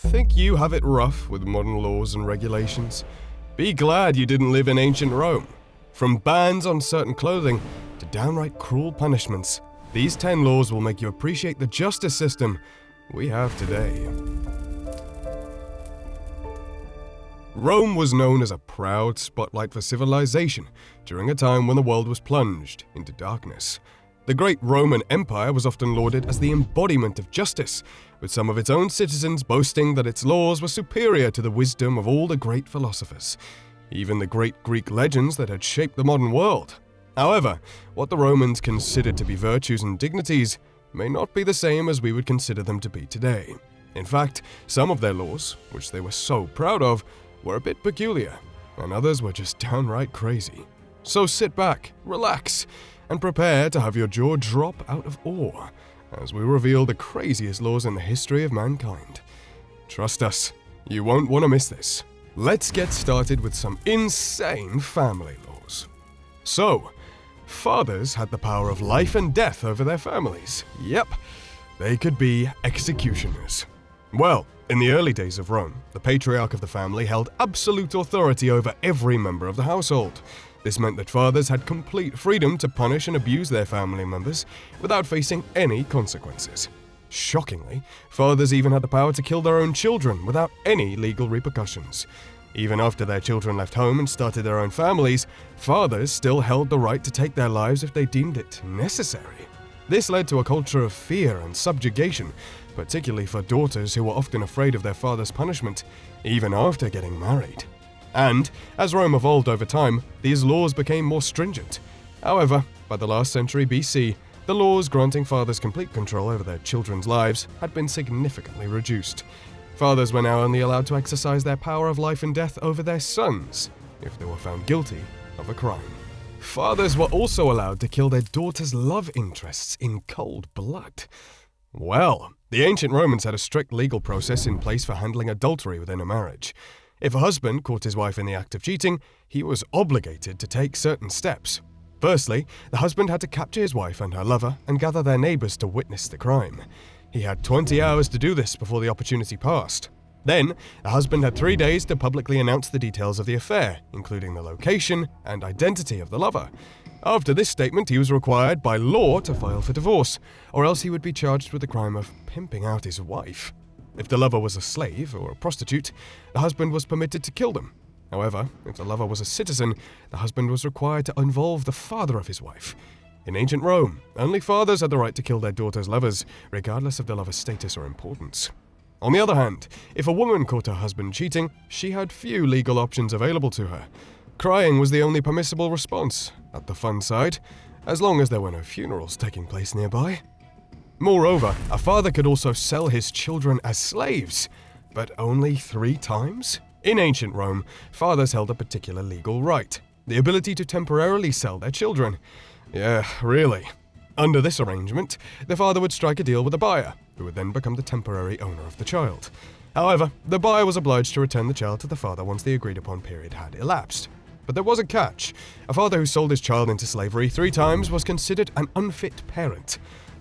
think you have it rough with modern laws and regulations? Be glad you didn't live in ancient Rome. From bans on certain clothing to downright cruel punishments, these 10 laws will make you appreciate the justice system we have today. Rome was known as a proud spotlight for civilization during a time when the world was plunged into darkness. The great Roman Empire was often lauded as the embodiment of justice, with some of its own citizens boasting that its laws were superior to the wisdom of all the great philosophers, even the great Greek legends that had shaped the modern world. However, what the Romans considered to be virtues and dignities may not be the same as we would consider them to be today. In fact, some of their laws, which they were so proud of, were a bit peculiar, and others were just downright crazy. So sit back, relax, and prepare to have your jaw drop out of awe as we reveal the craziest laws in the history of mankind. Trust us, you won't want to miss this. Let's get started with some insane family laws. So, fathers had the power of life and death over their families. Yep, they could be executioners. Well, in the early days of Rome, the patriarch of the family held absolute authority over every member of the household. This meant that fathers had complete freedom to punish and abuse their family members without facing any consequences. Shockingly, fathers even had the power to kill their own children without any legal repercussions. Even after their children left home and started their own families, fathers still held the right to take their lives if they deemed it necessary. This led to a culture of fear and subjugation, particularly for daughters who were often afraid of their father's punishment, even after getting married. And, as Rome evolved over time, these laws became more stringent. However, by the last century BC, the laws granting fathers complete control over their children's lives had been significantly reduced. Fathers were now only allowed to exercise their power of life and death over their sons, if they were found guilty of a crime. Fathers were also allowed to kill their daughters' love interests in cold blood. Well, the ancient Romans had a strict legal process in place for handling adultery within a marriage. If a husband caught his wife in the act of cheating, he was obligated to take certain steps. Firstly, the husband had to capture his wife and her lover and gather their neighbors to witness the crime. He had 20 hours to do this before the opportunity passed. Then, the husband had 3 days to publicly announce the details of the affair, including the location and identity of the lover. After this statement, he was required by law to file for divorce, or else he would be charged with the crime of pimping out his wife. If the lover was a slave or a prostitute, the husband was permitted to kill them. However, if the lover was a citizen, the husband was required to involve the father of his wife. In ancient Rome, only fathers had the right to kill their daughters' lovers, regardless of the lover's status or importance. On the other hand, if a woman caught her husband cheating, she had few legal options available to her. Crying was the only permissible response, at the fun side, as long as there were no funerals taking place nearby. Moreover, a father could also sell his children as slaves, but only 3 times? In ancient Rome, fathers held a particular legal right, the ability to temporarily sell their children. Yeah, really. Under this arrangement, the father would strike a deal with a buyer, who would then become the temporary owner of the child. However, the buyer was obliged to return the child to the father once the agreed-upon period had elapsed. But there was a catch. A father who sold his child into slavery 3 times was considered an unfit parent.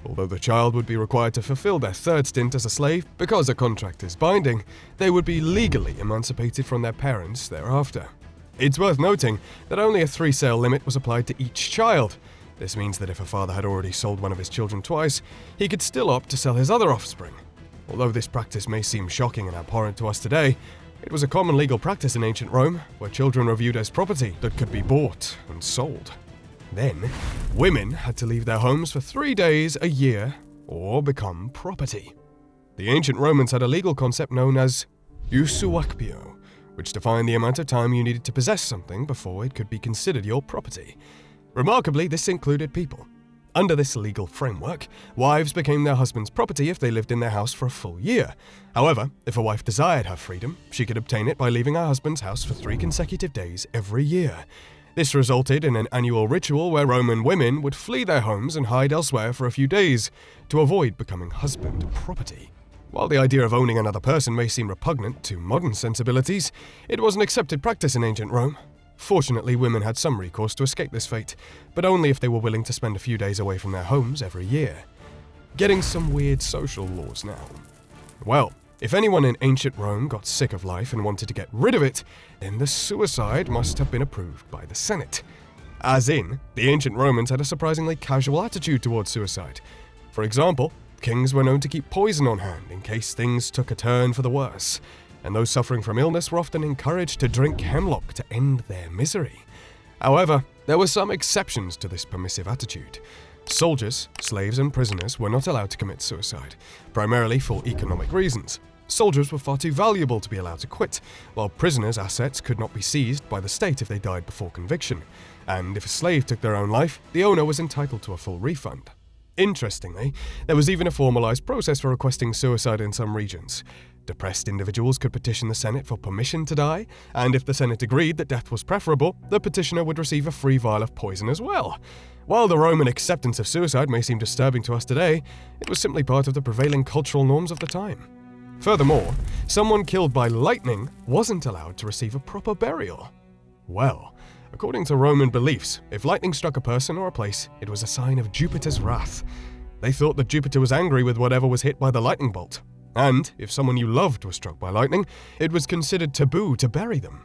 Although the child would be required to fulfill their 3rd stint as a slave because a contract is binding, they would be legally emancipated from their parents thereafter. It's worth noting that only a 3-sale limit was applied to each child. This means that if a father had already sold one of his children twice, he could still opt to sell his other offspring. Although this practice may seem shocking and abhorrent to us today, it was a common legal practice in ancient Rome, where children were viewed as property that could be bought and sold. Then, women had to leave their homes for 3 days a year or become property. The ancient Romans had a legal concept known as usufructio, which defined the amount of time you needed to possess something before it could be considered your property. Remarkably, this included people. Under this legal framework, wives became their husband's property if they lived in their house for a full year. However, if a wife desired her freedom, she could obtain it by leaving her husband's house for 3 consecutive days every year. This resulted in an annual ritual where Roman women would flee their homes and hide elsewhere for a few days to avoid becoming husband property. While the idea of owning another person may seem repugnant to modern sensibilities, it was an accepted practice in ancient Rome. Fortunately, women had some recourse to escape this fate, but only if they were willing to spend a few days away from their homes every year. Getting some weird social laws now. Well, If anyone in ancient Rome got sick of life and wanted to get rid of it, then the suicide must have been approved by the Senate. As in, the ancient Romans had a surprisingly casual attitude towards suicide. For example, kings were known to keep poison on hand in case things took a turn for the worse, and those suffering from illness were often encouraged to drink hemlock to end their misery. However, there were some exceptions to this permissive attitude. Soldiers, slaves, and prisoners were not allowed to commit suicide, primarily for economic reasons. Soldiers were far too valuable to be allowed to quit, while prisoners' assets could not be seized by the state if they died before conviction, and if a slave took their own life, the owner was entitled to a full refund. Interestingly, there was even a formalized process for requesting suicide in some regions. Depressed individuals could petition the Senate for permission to die, and if the Senate agreed that death was preferable, the petitioner would receive a free vial of poison as well. While the Roman acceptance of suicide may seem disturbing to us today, it was simply part of the prevailing cultural norms of the time. Furthermore, someone killed by lightning wasn't allowed to receive a proper burial. Well, according to Roman beliefs, if lightning struck a person or a place, it was a sign of Jupiter's wrath. They thought that Jupiter was angry with whatever was hit by the lightning bolt. And if someone you loved was struck by lightning, it was considered taboo to bury them.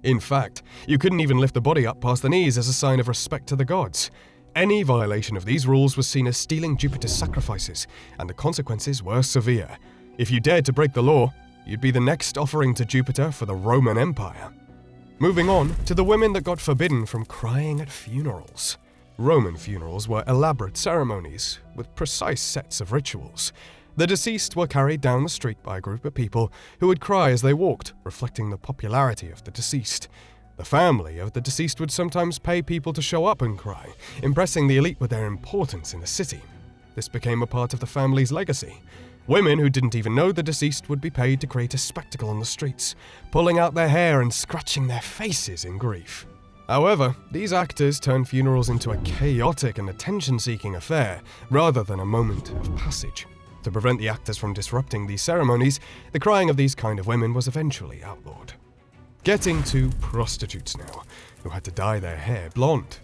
In fact, you couldn't even lift the body up past the knees as a sign of respect to the gods. Any violation of these rules was seen as stealing Jupiter's sacrifices, and the consequences were severe. If you dared to break the law, you'd be the next offering to Jupiter for the Roman Empire. Moving on to the women that got forbidden from crying at funerals. Roman funerals were elaborate ceremonies with precise sets of rituals. The deceased were carried down the street by a group of people who would cry as they walked, reflecting the popularity of the deceased. The family of the deceased would sometimes pay people to show up and cry, impressing the elite with their importance in the city. This became a part of the family's legacy. Women who didn't even know the deceased would be paid to create a spectacle on the streets, pulling out their hair and scratching their faces in grief. However, these actors turned funerals into a chaotic and attention-seeking affair, rather than a moment of passage. To prevent the actors from disrupting these ceremonies, the crying of these kind of women was eventually outlawed. Getting to prostitutes now, who had to dye their hair blonde.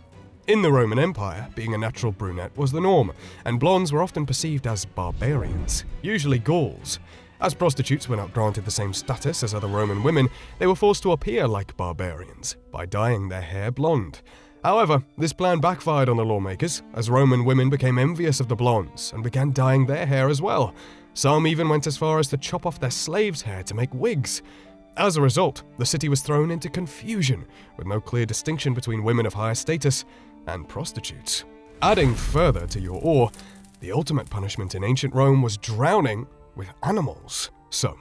In the Roman Empire, being a natural brunette was the norm, and blondes were often perceived as barbarians, usually Gauls. As prostitutes were not granted the same status as other Roman women, they were forced to appear like barbarians by dyeing their hair blonde. However, this plan backfired on the lawmakers, as Roman women became envious of the blondes and began dyeing their hair as well. Some even went as far as to chop off their slaves' hair to make wigs. As a result, the city was thrown into confusion, with no clear distinction between women of higher status and prostitutes. Adding further to your awe, the ultimate punishment in ancient Rome was drowning with animals. So,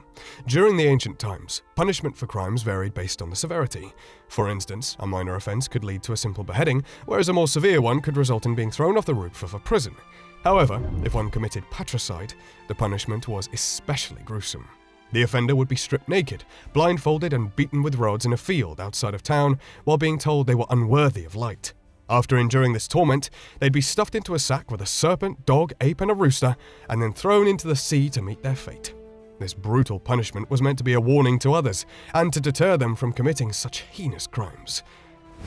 during the ancient times, punishment for crimes varied based on the severity. For instance, a minor offense could lead to a simple beheading, whereas a more severe one could result in being thrown off the roof of a prison. However, if one committed patricide, the punishment was especially gruesome. The offender would be stripped naked, blindfolded, and beaten with rods in a field outside of town while being told they were unworthy of light. After enduring this torment, they'd be stuffed into a sack with a serpent, dog, ape, and a rooster, and then thrown into the sea to meet their fate. This brutal punishment was meant to be a warning to others, and to deter them from committing such heinous crimes.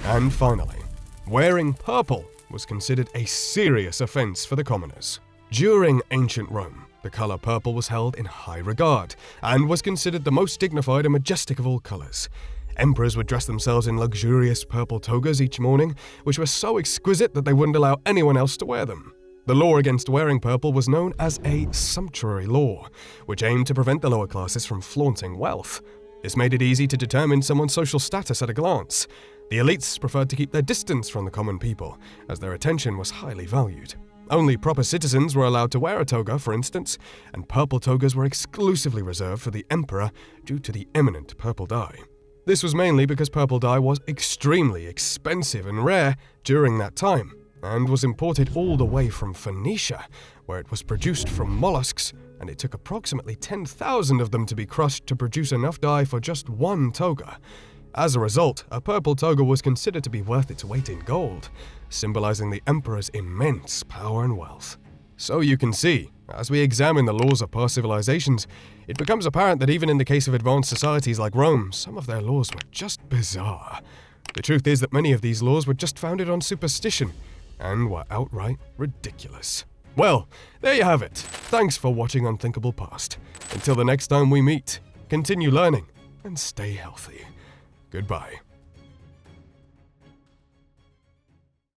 And finally, wearing purple was considered a serious offense for the commoners. During ancient Rome, the color purple was held in high regard, and was considered the most dignified and majestic of all colors. Emperors would dress themselves in luxurious purple togas each morning, which were so exquisite that they wouldn't allow anyone else to wear them. The law against wearing purple was known as a sumptuary law, which aimed to prevent the lower classes from flaunting wealth. This made it easy to determine someone's social status at a glance. The elites preferred to keep their distance from the common people, as their attention was highly valued. Only proper citizens were allowed to wear a toga, for instance, and purple togas were exclusively reserved for the emperor due to the eminent purple dye. This was mainly because purple dye was extremely expensive and rare during that time, and was imported all the way from Phoenicia, where it was produced from mollusks, and it took approximately 10,000 of them to be crushed to produce enough dye for just one toga. As a result, a purple toga was considered to be worth its weight in gold, symbolizing the emperor's immense power and wealth. So you can see, as we examine the laws of past civilizations, it becomes apparent that even in the case of advanced societies like Rome, some of their laws were just bizarre. The truth is that many of these laws were just founded on superstition, and were outright ridiculous. Well, there you have it. Thanks for watching Unthinkable Past. Until the next time we meet, continue learning and stay healthy. Goodbye.